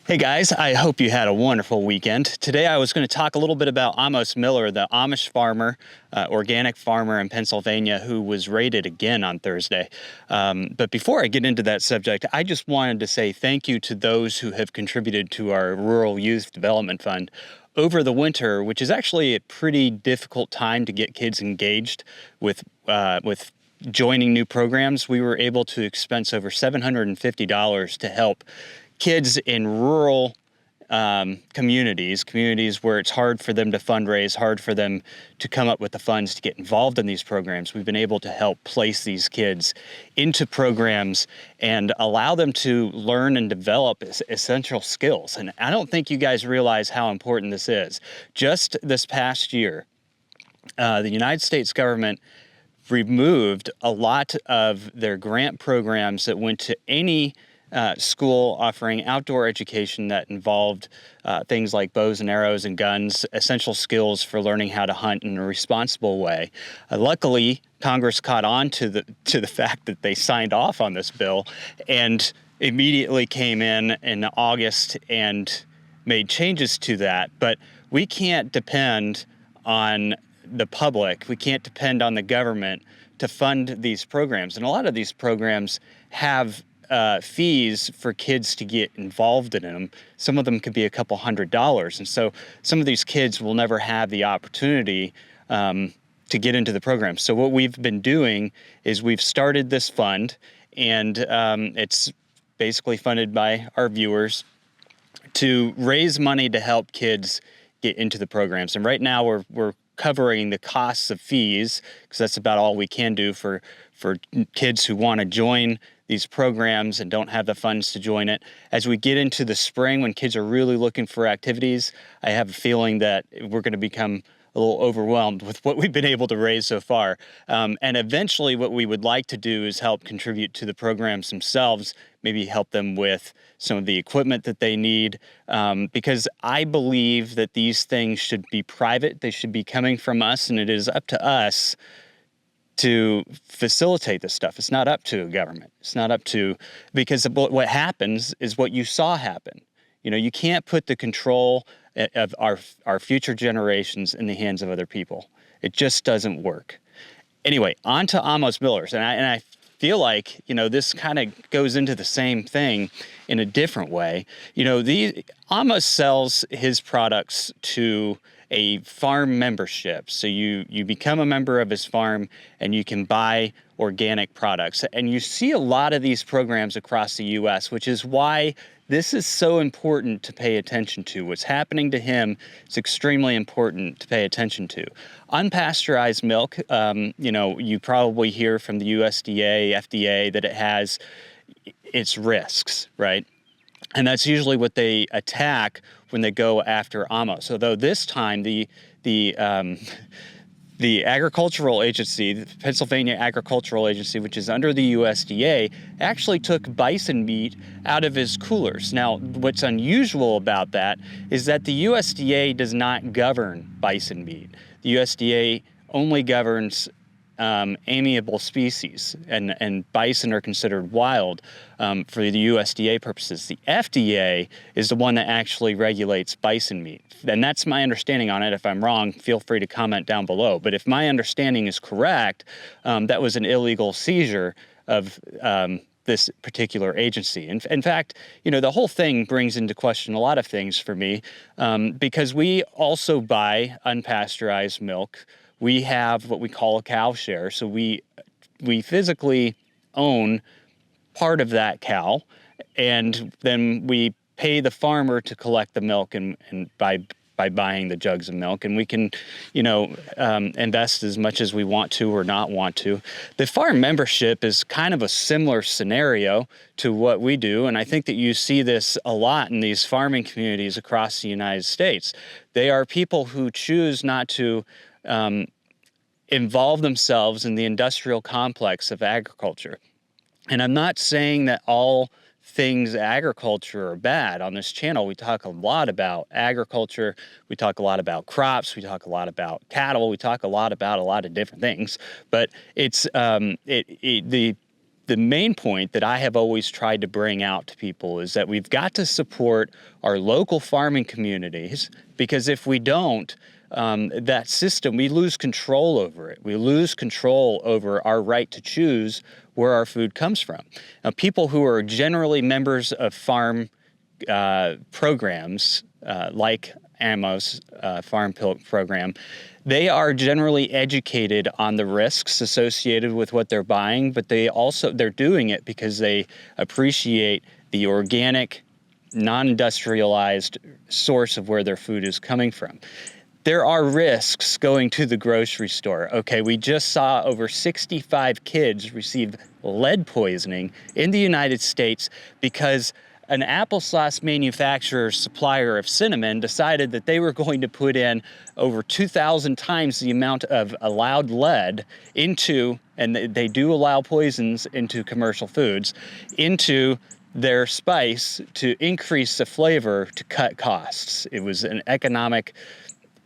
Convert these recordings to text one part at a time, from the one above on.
Hey guys, I hope you had a wonderful weekend. Today I was going to talk a little bit about Amos Miller, the Amish farmer, organic farmer in Pennsylvania who was raided again on Thursday. But before I get into that subject, I just wanted to say thank you to those who have contributed to our Rural Youth Development Fund over the winter, which is actually a pretty difficult time to get kids engaged with joining new programs. We were able to expense over $750 to help kids in rural communities where it's hard for them to fundraise, hard for them to come up with the funds to get involved in these programs. We've been able to help place these kids into programs and allow them to learn and develop essential skills. And I don't think you guys realize how important this is. Just this past year, the United States government removed a lot of their grant programs that went to any school offering outdoor education that involved things like bows and arrows and guns, essential skills for learning how to hunt in a responsible way. Luckily, Congress caught on to the fact that they signed off on this bill and immediately came in August and made changes to that. But we can't depend on the public. We can't depend on the government to fund these programs. And a lot of these programs have fees for kids to get involved in them. Some of them could be a couple $100s. And so some of these kids will never have the opportunity to get into the program. So what we've been doing is we've started this fund, and it's basically funded by our viewers to raise money to help kids get into the programs. And right now we're covering the costs of fees, because that's about all we can do for kids who want to join these programs and don't have the funds to join it. As we get into the spring, when kids are really looking for activities, I have a feeling that we're going to become a little overwhelmed with what we've been able to raise so far. And eventually what we would like to do is help contribute to the programs themselves, maybe help them with some of the equipment that they need, because I believe that these things should be private. They should be coming from us, and it is up to us to facilitate this stuff. It's not up to a government. It's not up to, because what happens is what you saw happen. You know, you can't put the control of our future generations in the hands of other people. It just doesn't work. Anyway, on to Amos Miller's, and I feel like, you know, this kind of goes into the same thing in a different way. You know, Amos sells his products to a farm membership. So you become a member of his farm and you can buy organic products. And you see a lot of these programs across the U.S., which is why this is so important to pay attention to. What's happening to him is extremely important to pay attention to. Unpasteurized milk, you know, you probably hear from the USDA, FDA, that it has its risks, right? And that's usually what they attack when they go after Amos. Although this time the agricultural agency, the Pennsylvania Agricultural Agency, which is under the USDA, actually took bison meat out of his coolers. Now, what's unusual about that is that the USDA does not govern bison meat. The USDA only governs amiable species, and bison are considered wild for the USDA purposes. The FDA is the one that actually regulates bison meat, and that's my understanding on it. If I'm wrong, feel free to comment down below. But if my understanding is correct, that was an illegal seizure of this particular agency. In fact, you know, the whole thing brings into question a lot of things for me, because we also buy unpasteurized milk. We have what we call a cow share. So we physically own part of that cow, and then we pay the farmer to collect the milk and by buying the jugs of milk, and we can, you know, invest as much as we want to or not want to. The farm membership is kind of a similar scenario to what we do, and I think that you see this a lot in these farming communities across the United States. They are people who choose not to involve themselves in the industrial complex of agriculture. And I'm not saying that all things agriculture are bad. On this channel, we talk a lot about agriculture. We talk a lot about crops. We talk a lot about cattle. We talk a lot about a lot of different things. But it's the the main point that I have always tried to bring out to people is that we've got to support our local farming communities, because if we don't, that system, we lose control over it. We lose control over our right to choose where our food comes from. Now, people who are generally members of farm programs, like AMO's farm program, they are generally educated on the risks associated with what they're buying, but they're doing it because they appreciate the organic, non-industrialized source of where their food is coming from. There are risks going to the grocery store. Okay, we just saw over 65 kids receive lead poisoning in the United States because an applesauce manufacturer supplier of cinnamon decided that they were going to put in over 2,000 times the amount of allowed lead into, and they do allow poisons into commercial foods, into their spice to increase the flavor to cut costs. It was an economic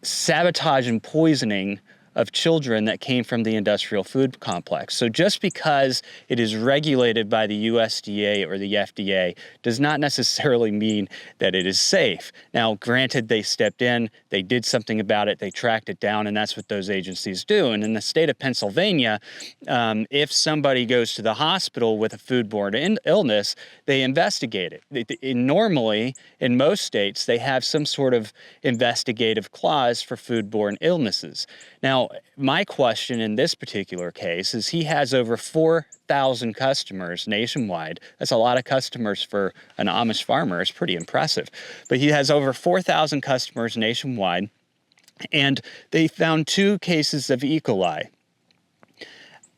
sabotage and poisoning of children that came from the industrial food complex. So just because it is regulated by the USDA or the FDA does not necessarily mean that it is safe. Now, granted, they stepped in, they did something about it, they tracked it down, and that's what those agencies do. And in the state of Pennsylvania, if somebody goes to the hospital with a foodborne illness, they investigate it. Normally, in most states, they have some sort of investigative clause for foodborne illnesses. Now, my question in this particular case is he has over 4,000 customers nationwide. That's a lot of customers for an Amish farmer. It's pretty impressive. But he has over 4,000 customers nationwide, and they found 2 cases of E. coli.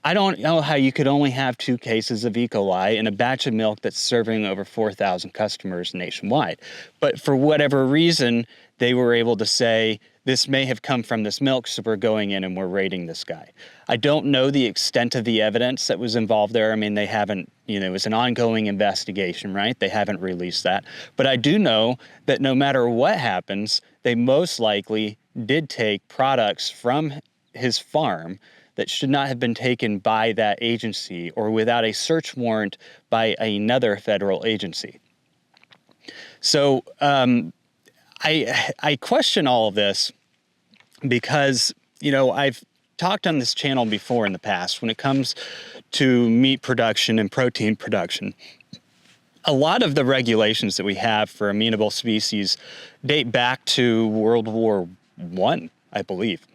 I don't know how you could only have 2 cases of E. coli in a batch of milk that's serving over 4,000 customers nationwide. But for whatever reason, they were able to say, this may have come from this milk, so we're going in and we're raiding this guy. I don't know the extent of the evidence that was involved there. I mean, they haven't, it was an ongoing investigation, right? They haven't released that. But I do know that no matter what happens, they most likely did take products from his farm that should not have been taken by that agency or without a search warrant by another federal agency. So I question all of this because, I've talked on this channel before in the past when it comes to meat production and protein production. A lot of the regulations that we have for amenable species date back to World War I believe.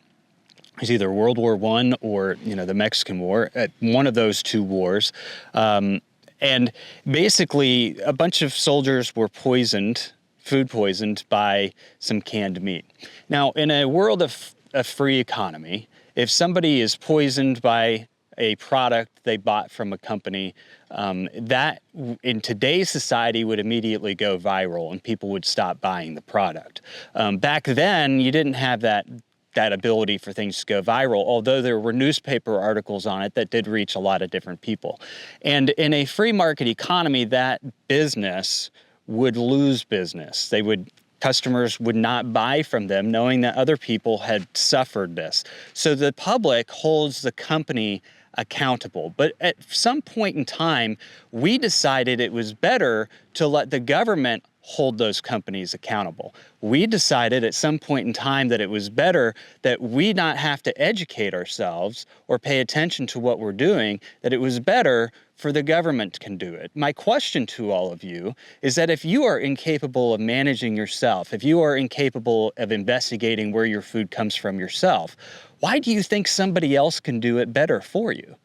It's either World War I or, the Mexican War, one of those 2 wars. And basically, a bunch of soldiers were food poisoned by some canned meat. Now, in a world of a free economy, if somebody is poisoned by a product they bought from a company, that in today's society would immediately go viral and people would stop buying the product. Back then, you didn't have that ability for things to go viral, although there were newspaper articles on it that did reach a lot of different people. And in a free market economy, that business would lose business. Customers would not buy from them knowing that other people had suffered this. So the public holds the company accountable. But at some point in time, we decided it was better to let the government hold those companies accountable. We decided at some point in time that it was better that we not have to educate ourselves or pay attention to what we're doing, that it was better for the government can do it. My question to all of you is that if you are incapable of managing yourself, if you are incapable of investigating where your food comes from yourself, why do you think somebody else can do it better for you?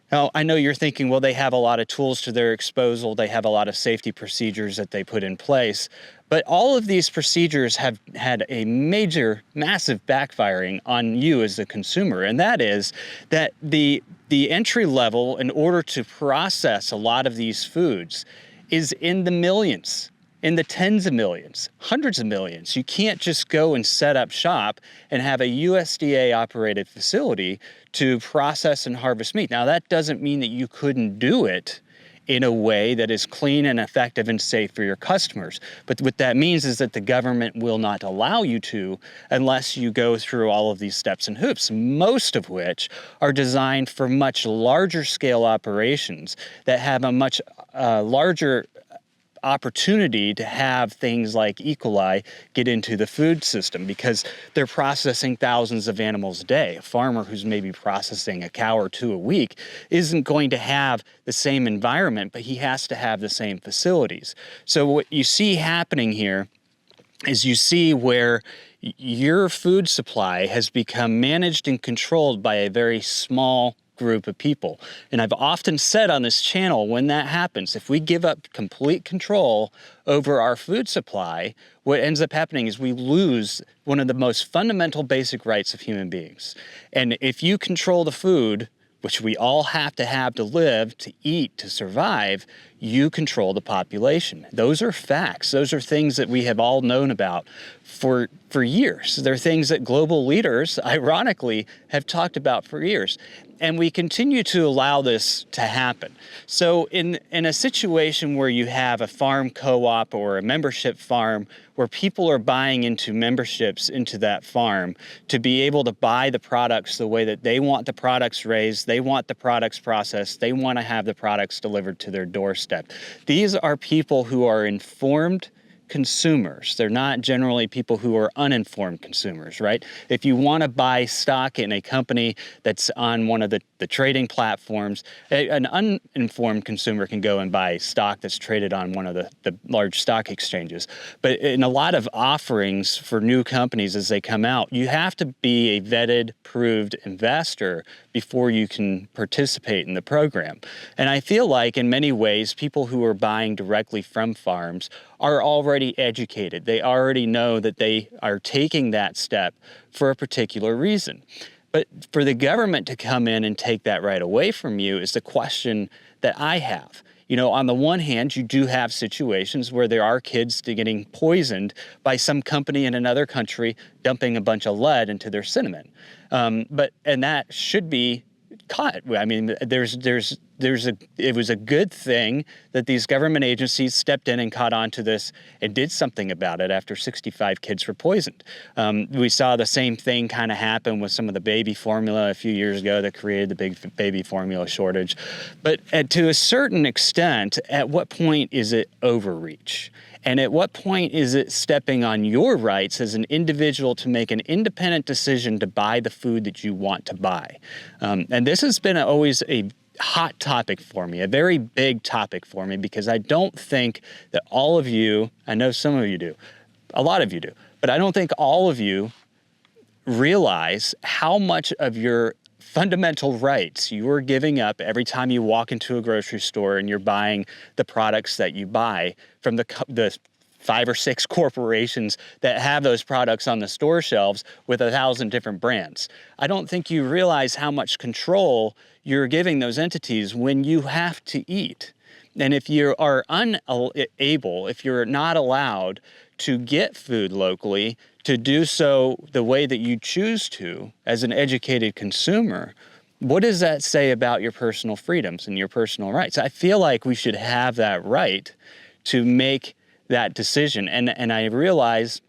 Now, I know you're thinking, well, they have a lot of tools to their disposal. They have a lot of safety procedures that they put in place. But all of these procedures have had a massive backfiring on you as the consumer. And that is that the entry level in order to process a lot of these foods is in the millions, in the tens of millions, hundreds of millions. You can't just go and set up shop and have a USDA operated facility to process and harvest meat. Now, that doesn't mean that you couldn't do it in a way that is clean and effective and safe for your customers. But what that means is that the government will not allow you to unless you go through all of these steps and hoops, most of which are designed for much larger scale operations that have a much larger opportunity to have things like E. coli get into the food system because they're processing thousands of animals a day. A farmer who's maybe processing a cow or two a week isn't going to have the same environment, but he has to have the same facilities. So what you see happening here is you see where your food supply has become managed and controlled by a very small group of people. And I've often said on this channel, when that happens, if we give up complete control over our food supply, what ends up happening is we lose one of the most fundamental basic rights of human beings. And if you control the food, which we all have to live, to eat, to survive, you control the population. Those are facts. Those are things that we have all known about for years. They're things that global leaders, ironically, have talked about for years. And we continue to allow this to happen. So in a situation where you have a farm co-op or a membership farm where people are buying into memberships into that farm to be able to buy the products the way that they want the products raised, they want the products processed, they want to have the products delivered to their doorstep. These are people who are informed consumers. They're not generally people who are uninformed consumers, right? If you want to buy stock in a company that's on one of the trading platforms, an uninformed consumer can go and buy stock that's traded on one of the large stock exchanges. But in a lot of offerings for new companies as they come out, you have to be a vetted, proved investor before you can participate in the program. And I feel like in many ways, people who are buying directly from farms are already educated. They already know that they are taking that step for a particular reason. But for the government to come in and take that right away from you is the question that I have. You know, on the one hand, you do have situations where there are kids getting poisoned by some company in another country dumping a bunch of lead into their cinnamon. And that should be caught. I mean, it was a good thing that these government agencies stepped in and caught on to this and did something about it after 65 kids were poisoned. We saw the same thing kind of happen with some of the baby formula a few years ago that created the big baby formula shortage. But to a certain extent, at what point is it overreach? And at what point is it stepping on your rights as an individual to make an independent decision to buy the food that you want to buy? And this has been always a hot topic for me, a very big topic for me, because I don't think that all of you, I know some of you do, a lot of you do, but I don't think all of you realize how much of your fundamental rights you're giving up every time you walk into a grocery store and you're buying the products that you buy from the 5 or 6 corporations that have those products on the store shelves with 1,000 different brands. I don't think you realize how much control you're giving those entities when you have to eat. And if you are unable, if you're not allowed to get food locally, to do so the way that you choose to as an educated consumer, what does that say about your personal freedoms and your personal rights? I feel like we should have that right to make that decision. And I realize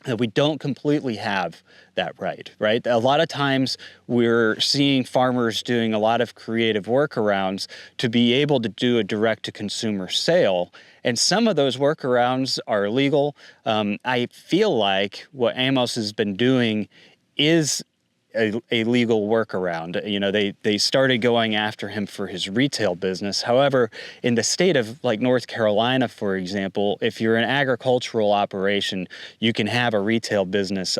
that we don't completely have that right? A lot of times we're seeing farmers doing a lot of creative workarounds to be able to do a direct-to-consumer sale, and some of those workarounds are illegal. I feel like what Amos has been doing is a legal workaround. You know, they started going after him for his retail business. However, in the state of like North Carolina, for example, if you're an agricultural operation, you can have a retail business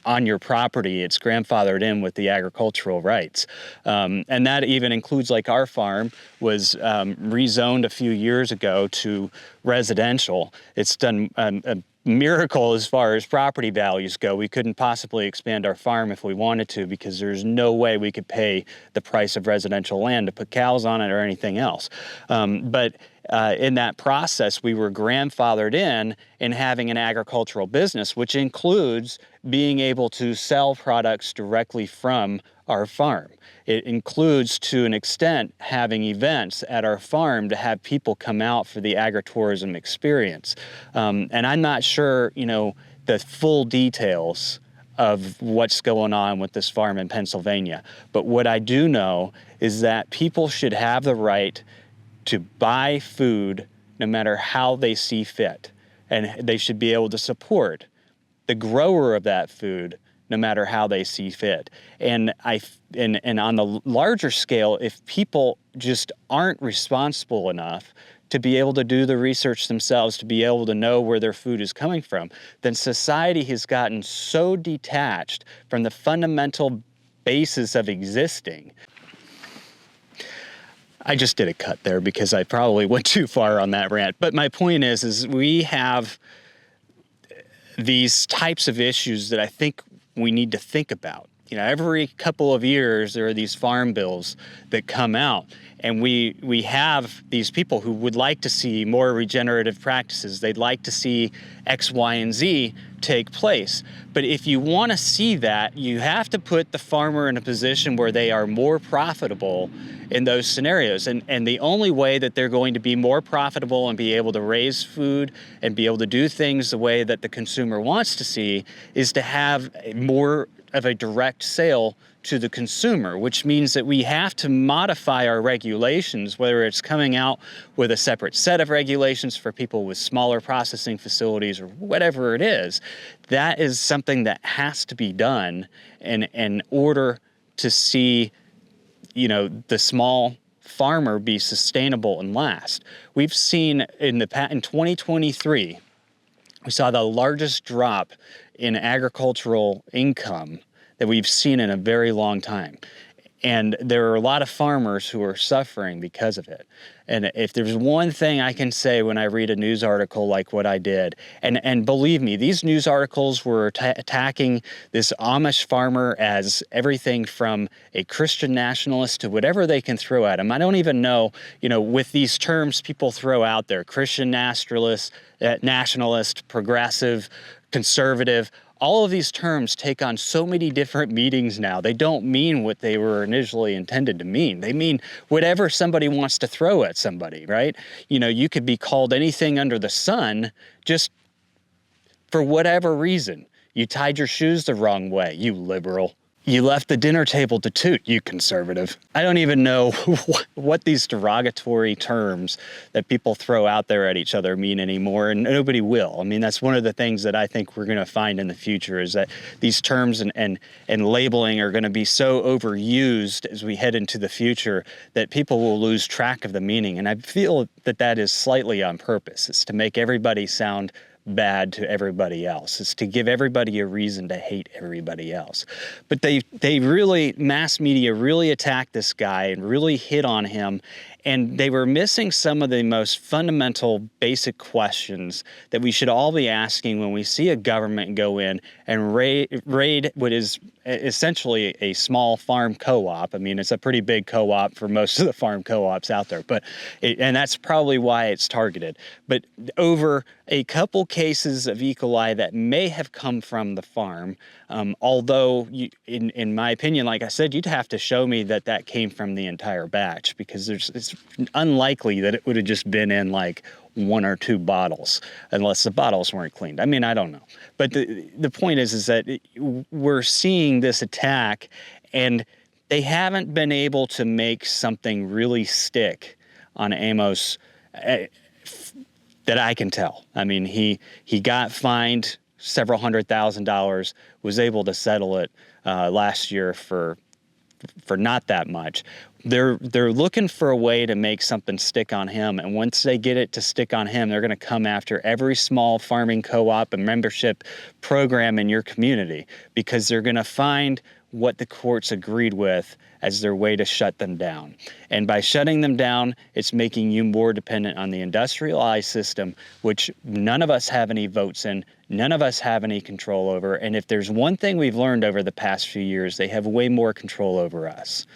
on your property. It's grandfathered in with the agricultural rights. And that even includes, like, our farm was rezoned a few years ago to residential. It's done a miracle as far as property values go. We couldn't possibly expand our farm if we wanted to, because there's no way we could pay the price of residential land to put cows on it or anything else. But in that process, we were grandfathered in having an agricultural business, which includes being able to sell products directly from our farm. It includes, to an extent, having events at our farm to have people come out for the agritourism experience. And I'm not sure, the full details of what's going on with this farm in Pennsylvania. But what I do know is that people should have the right to buy food no matter how they see fit. And they should be able to support the grower of that food no matter how they see fit. And on the larger scale, if people just aren't responsible enough to be able to do the research themselves, to be able to know where their food is coming from, then society has gotten so detached from the fundamental basis of existing. I just did a cut there because I probably went too far on that rant. But my point is we have these types of issues that I think we need to think about. Every couple of years there are these farm bills that come out, and we have these people who would like to see more regenerative practices. They'd like to see X, Y, and Z take place. But if you want to see that, you have to put the farmer in a position where they are more profitable in those scenarios. And the only way that they're going to be more profitable and be able to raise food and be able to do things the way that the consumer wants to see is to have more of a direct sale to the consumer, which means that we have to modify our regulations, whether it's coming out with a separate set of regulations for people with smaller processing facilities or whatever it is. That is something that has to be done in order to see, the small farmer be sustainable and last. We've seen in 2023, we saw the largest drop in agricultural income that we've seen in a very long time. And there are a lot of farmers who are suffering because of it. And if there's one thing I can say when I read a news article like what I did, and believe me, these news articles were attacking this Amish farmer as everything from a Christian nationalist to whatever they can throw at him. I don't even know, with these terms people throw out there, Christian nationalist, progressive, conservative, all of these terms take on so many different meanings now. They don't mean what they were initially intended to mean. They mean whatever somebody wants to throw at somebody, right? You could be called anything under the sun just for whatever reason. You tied your shoes the wrong way, you liberal. You left the dinner table to toot, you conservative. I don't even know what these derogatory terms that people throw out there at each other mean anymore, and nobody will. I mean, that's one of the things that I think we're going to find in the future is that these terms and labeling are going to be so overused as we head into the future that people will lose track of the meaning. And I feel that that is slightly on purpose. It's to make everybody sound bad to everybody else. It's to give everybody a reason to hate everybody else. But they really, mass media really attacked this guy and really hit on him. And they were missing some of the most fundamental basic questions that we should all be asking when we see a government go in and raid what is essentially a small farm co-op. I mean, it's a pretty big co-op for most of the farm co-ops out there, and that's probably why it's targeted. But over a couple cases of E. coli that may have come from the farm, although in my opinion, like I said, you'd have to show me that came from the entire batch, because it's unlikely that it would have just been in like one or two bottles, unless the bottles weren't cleaned. I mean, I don't know. But the point is that we're seeing this attack, and they haven't been able to make something really stick on Amos that I can tell. I mean, he got fined several $100,000, was able to settle it last year for not that much. They're looking for a way to make something stick on him, and once they get it to stick on him, they're going to come after every small farming co-op and membership program in your community, because they're going to find what the courts agreed with as their way to shut them down. And by shutting them down, it's making you more dependent on the industrialized system, which none of us have any votes in, none of us have any control over. And if there's one thing we've learned over the past few years, they have way more control over us.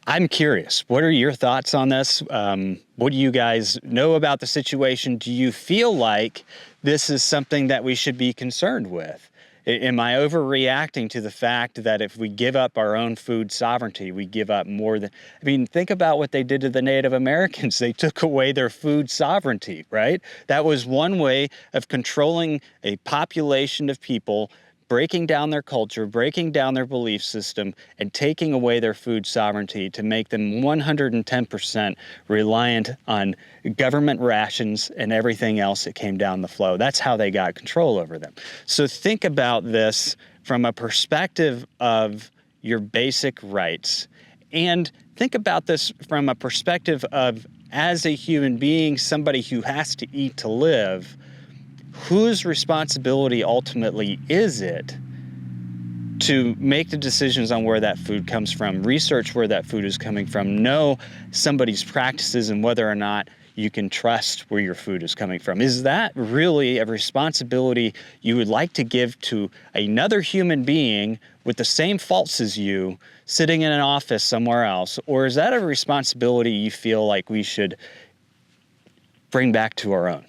I'm curious, what are your thoughts on this? What do you guys know about the situation? Do you feel like this is something that we should be concerned with? Am I overreacting to the fact that if we give up our own food sovereignty, we give up more than, I mean, think about what they did to the Native Americans. They took away their food sovereignty, right? That was one way of controlling a population of people, breaking down their culture, breaking down their belief system, and taking away their food sovereignty to make them 110% reliant on government rations and everything else that came down the flow. That's how they got control over them. So think about this from a perspective of your basic rights, and think about this from a perspective of, as a human being, somebody who has to eat to live, whose responsibility ultimately is it to make the decisions on where that food comes from, research where that food is coming from, know somebody's practices and whether or not you can trust where your food is coming from? Is that really a responsibility you would like to give to another human being with the same faults as you, sitting in an office somewhere else? Or is that a responsibility you feel like we should bring back to our own?